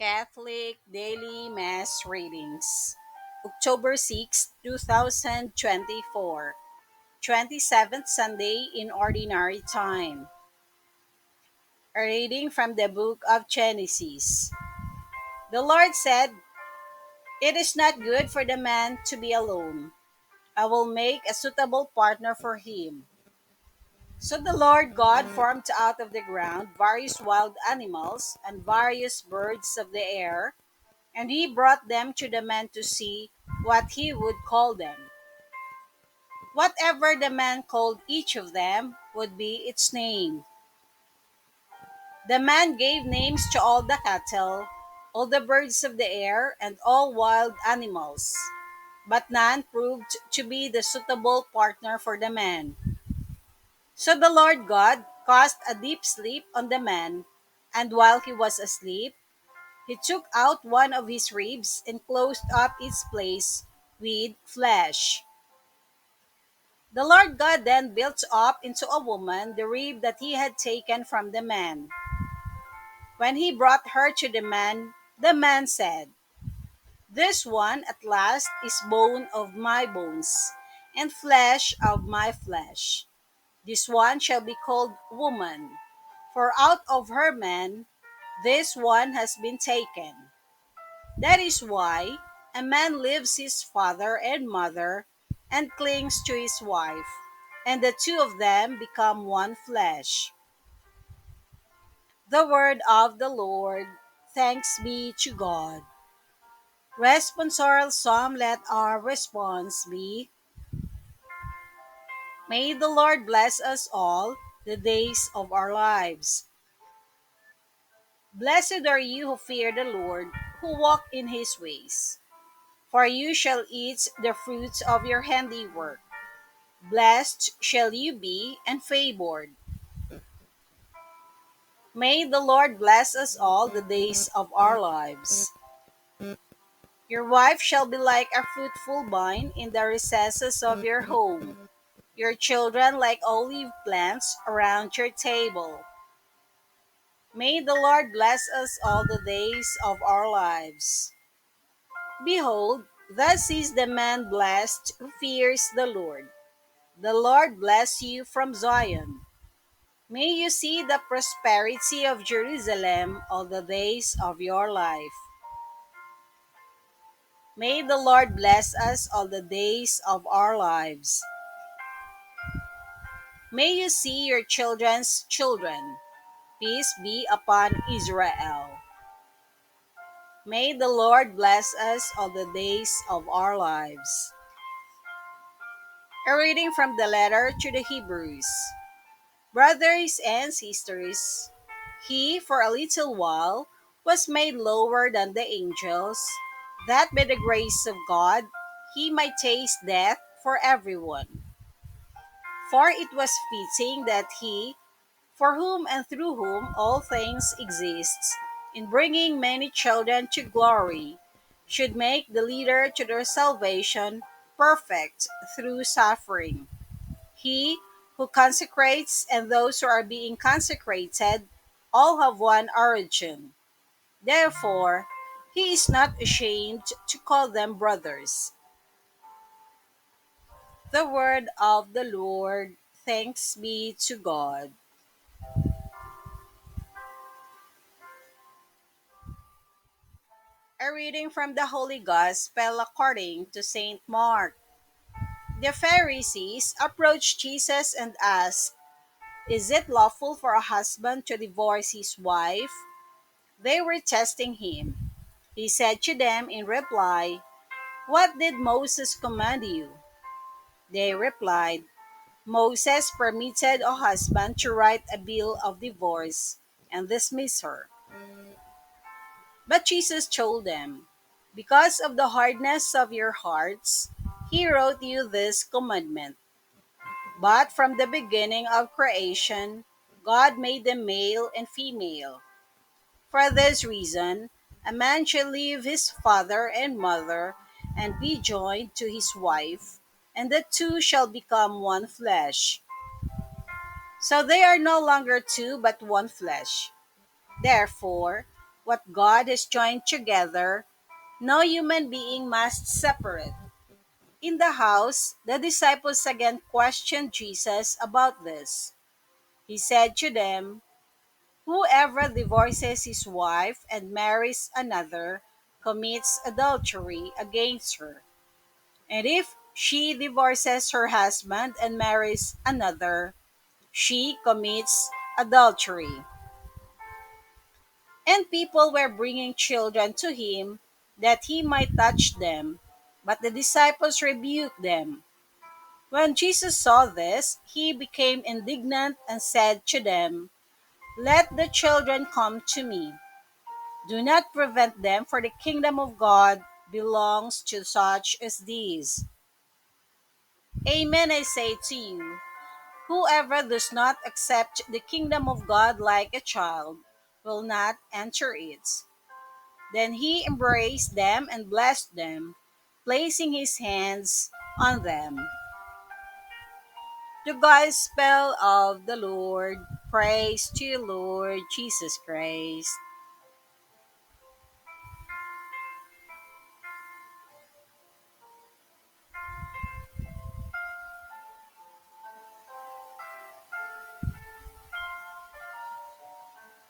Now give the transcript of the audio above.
Catholic Daily Mass Readings, October 6, 2024, 27th Sunday in Ordinary Time. A reading from the book of Genesis. The Lord said, "It is not good for the man to be alone. I will make a suitable partner for him." So the Lord God formed out of the ground various wild animals and various birds of the air, and he brought them to the man to see what he would call them. Whatever the man called each of them would be its name. The man gave names to all the cattle, all the birds of the air, and all wild animals, but none proved to be the suitable partner for the man. So the Lord God caused a deep sleep on the man, and while he was asleep, he took out one of his ribs and closed up its place with flesh. The Lord God then built up into a woman the rib that he had taken from the man. When he brought her to the man said, "This one at last is bone of my bones and flesh of my flesh. This one shall be called woman, for out of her man this one has been taken." That is why a man leaves his father and mother and clings to his wife, and the two of them become one flesh. The word of the Lord. Thanks be to God. Responsorial Psalm. Let our response be, "May the Lord bless us all the days of our lives." Blessed are you who fear the Lord, who walk in his ways. For you shall eat the fruits of your handiwork. Blessed shall you be and favored. May the Lord bless us all the days of our lives. Your wife shall be like a fruitful vine in the recesses of your home, your children like olive plants around your table. May the Lord bless us all the days of our lives. Behold, thus is the man blessed who fears the Lord. The Lord bless you from Zion. May you see the prosperity of Jerusalem all the days of your life. May the Lord bless us all the days of our lives. May you see your children's children. Peace be upon Israel. May the Lord bless us all the days of our lives. A reading from the letter to the Hebrews. Brothers and sisters, he for a little while was made lower than the angels, that by the grace of God he might taste death for everyone. For it was fitting that he, for whom and through whom all things exist, in bringing many children to glory, should make the leader to their salvation perfect through suffering. He who consecrates and those who are being consecrated all have one origin. Therefore, he is not ashamed to call them brothers. The word of the Lord. Thanks be to God. A reading from the Holy Gospel according to St. Mark. The Pharisees approached Jesus and asked, "Is it lawful for a husband to divorce his wife?" They were testing him. He said to them in reply, "What did Moses command you?" They replied, "Moses permitted a husband to write a bill of divorce and dismiss her." But Jesus told them, "Because of the hardness of your hearts, he wrote you this commandment. But from the beginning of creation, God made them male and female. For this reason, a man shall leave his father and mother and be joined to his wife, and the two shall become one flesh. So they are no longer two but one flesh. Therefore, What God has joined together, no human being must separate. In the house, the disciples again questioned Jesus about this. He said to them, "Whoever divorces his wife and marries another commits adultery against her. And if she divorces her husband and marries another, she commits adultery." And people were bringing children to him that he might touch them, but the disciples rebuked them. When Jesus saw this, he became indignant and said to them, "Let the children come to me. Do not prevent them, for the kingdom of God belongs to such as these. Amen, I say to you, whoever does not accept the kingdom of God like a child will not enter it." Then he embraced them and blessed them, placing his hands on them. The gospel of the Lord. Praise to you, Lord Jesus Christ.